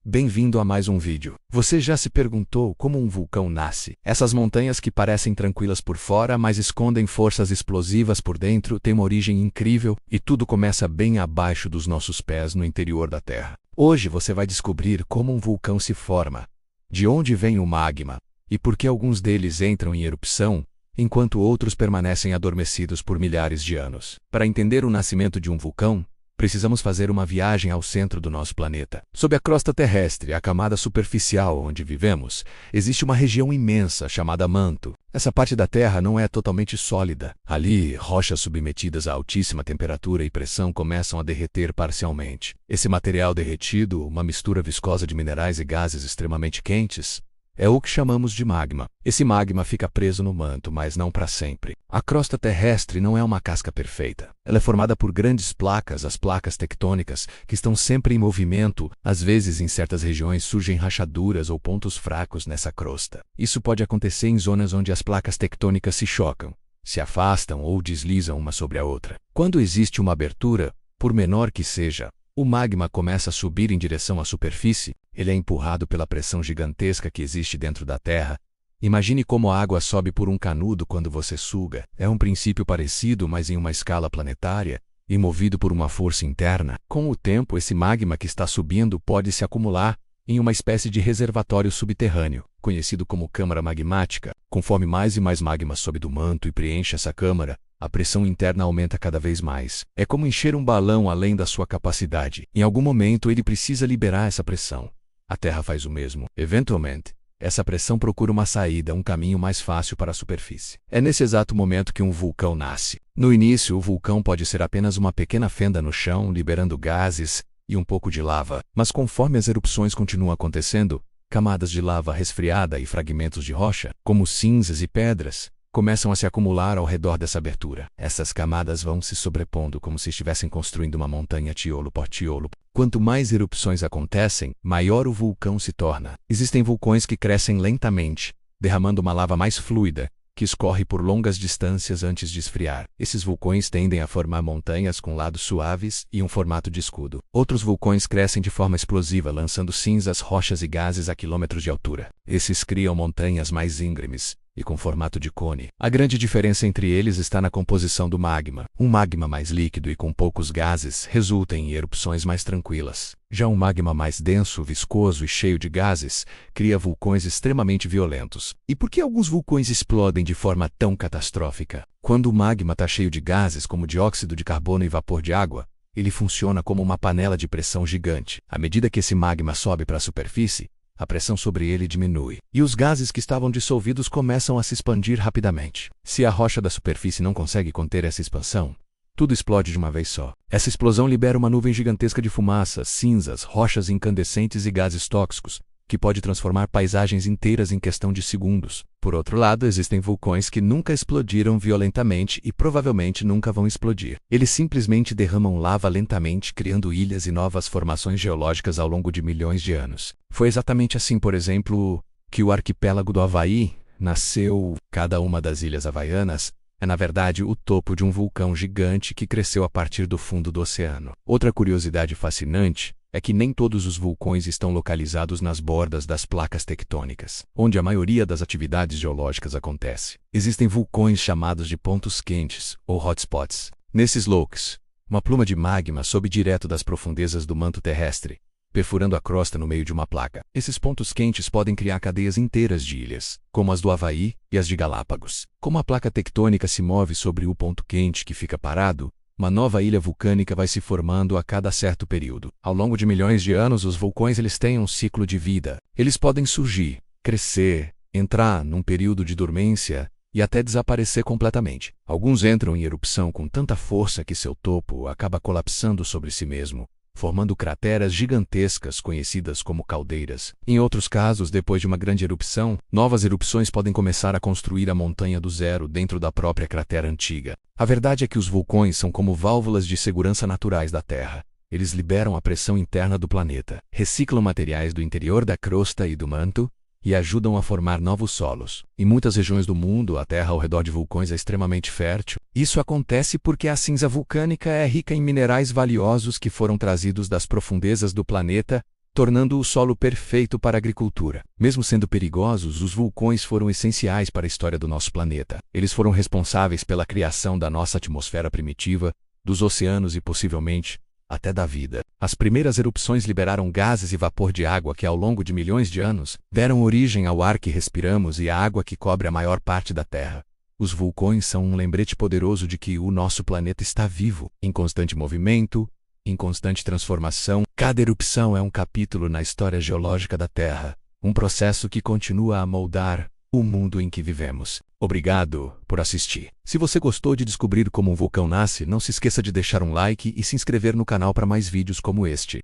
Bem-vindo a mais um vídeo. Você já se perguntou como um vulcão nasce? Essas montanhas que parecem tranquilas por fora, mas escondem forças explosivas por dentro, têm uma origem incrível e tudo começa bem abaixo dos nossos pés no interior da Terra. Hoje você vai descobrir como um vulcão se forma, de onde vem o magma e por que alguns deles entram em erupção, enquanto outros permanecem adormecidos por milhares de anos. Para entender o nascimento de um vulcão, precisamos fazer uma viagem ao centro do nosso planeta. Sob a crosta terrestre, a camada superficial onde vivemos, existe uma região imensa chamada manto. Essa parte da Terra não é totalmente sólida. Ali, rochas submetidas a altíssima temperatura e pressão começam a derreter parcialmente. Esse material derretido, uma mistura viscosa de minerais e gases extremamente quentes, é o que chamamos de magma. Esse magma fica preso no manto, mas não para sempre. A crosta terrestre não é uma casca perfeita. Ela é formada por grandes placas, as placas tectônicas, que estão sempre em movimento. Às vezes, em certas regiões, surgem rachaduras ou pontos fracos nessa crosta. Isso pode acontecer em zonas onde as placas tectônicas se chocam, se afastam ou deslizam uma sobre a outra. Quando existe uma abertura, por menor que seja, o magma começa a subir em direção à superfície. Ele é empurrado pela pressão gigantesca que existe dentro da Terra. Imagine como a água sobe por um canudo quando você suga. É um princípio parecido, mas em uma escala planetária, e movido por uma força interna. Com o tempo, esse magma que está subindo pode se acumular em uma espécie de reservatório subterrâneo, conhecido como câmara magmática. Conforme mais e mais magma sobe do manto e preenche essa câmara, a pressão interna aumenta cada vez mais. É como encher um balão além da sua capacidade. Em algum momento ele precisa liberar essa pressão. A Terra faz o mesmo. Eventualmente, essa pressão procura uma saída, um caminho mais fácil para a superfície. É nesse exato momento que um vulcão nasce. No início, o vulcão pode ser apenas uma pequena fenda no chão, liberando gases e um pouco de lava. Mas conforme as erupções continuam acontecendo, camadas de lava resfriada e fragmentos de rocha, como cinzas e pedras, começam a se acumular ao redor dessa abertura. Essas camadas vão se sobrepondo como se estivessem construindo uma montanha tiolo por tiolo. Quanto mais erupções acontecem, maior o vulcão se torna. Existem vulcões que crescem lentamente, derramando uma lava mais fluida, que escorre por longas distâncias antes de esfriar. Esses vulcões tendem a formar montanhas com lados suaves e um formato de escudo. Outros vulcões crescem de forma explosiva, lançando cinzas, rochas e gases a quilômetros de altura. Esses criam montanhas mais íngremes e com formato de cone. A grande diferença entre eles está na composição do magma. Um magma mais líquido e com poucos gases resulta em erupções mais tranquilas. Já um magma mais denso, viscoso e cheio de gases cria vulcões extremamente violentos. E por que alguns vulcões explodem de forma tão catastrófica? Quando o magma está cheio de gases como dióxido de carbono e vapor de água, ele funciona como uma panela de pressão gigante. À medida que esse magma sobe para a superfície, a pressão sobre ele diminui, e os gases que estavam dissolvidos começam a se expandir rapidamente. Se a rocha da superfície não consegue conter essa expansão, tudo explode de uma vez só. Essa explosão libera uma nuvem gigantesca de fumaça, cinzas, rochas incandescentes e gases tóxicos, que pode transformar paisagens inteiras em questão de segundos. Por outro lado, existem vulcões que nunca explodiram violentamente e provavelmente nunca vão explodir. Eles simplesmente derramam lava lentamente, criando ilhas e novas formações geológicas ao longo de milhões de anos. Foi exatamente assim, por exemplo, que o arquipélago do Havaí nasceu. Cada uma das ilhas havaianas é, na verdade, o topo de um vulcão gigante que cresceu a partir do fundo do oceano. Outra curiosidade fascinante é que nem todos os vulcões estão localizados nas bordas das placas tectônicas, onde a maioria das atividades geológicas acontece. Existem vulcões chamados de pontos quentes, ou hotspots. Nesses locais, uma pluma de magma sobe direto das profundezas do manto terrestre, perfurando a crosta no meio de uma placa. Esses pontos quentes podem criar cadeias inteiras de ilhas, como as do Havaí e as de Galápagos. Como a placa tectônica se move sobre o ponto quente que fica parado, uma nova ilha vulcânica vai se formando a cada certo período. Ao longo de milhões de anos, os vulcões têm um ciclo de vida. Eles podem surgir, crescer, entrar num período de dormência e até desaparecer completamente. Alguns entram em erupção com tanta força que seu topo acaba colapsando sobre si mesmo, formando crateras gigantescas conhecidas como caldeiras. Em outros casos, depois de uma grande erupção, novas erupções podem começar a construir a montanha do zero dentro da própria cratera antiga. A verdade é que os vulcões são como válvulas de segurança naturais da Terra. Eles liberam a pressão interna do planeta, reciclam materiais do interior da crosta e do manto, e ajudam a formar novos solos. Em muitas regiões do mundo, a terra ao redor de vulcões é extremamente fértil. Isso acontece porque a cinza vulcânica é rica em minerais valiosos que foram trazidos das profundezas do planeta tornando o solo perfeito para a agricultura. Mesmo sendo perigosos, os vulcões foram essenciais para a história do nosso planeta. Eles foram responsáveis pela criação da nossa atmosfera primitiva, dos oceanos e, possivelmente, até da vida. As primeiras erupções liberaram gases e vapor de água que, ao longo de milhões de anos, deram origem ao ar que respiramos e à água que cobre a maior parte da Terra. Os vulcões são um lembrete poderoso de que o nosso planeta está vivo, em constante movimento, em constante transformação. Cada erupção é um capítulo na história geológica da Terra, um processo que continua a moldar o mundo em que vivemos. Obrigado por assistir. Se você gostou de descobrir como um vulcão nasce, não se esqueça de deixar um like e se inscrever no canal para mais vídeos como este.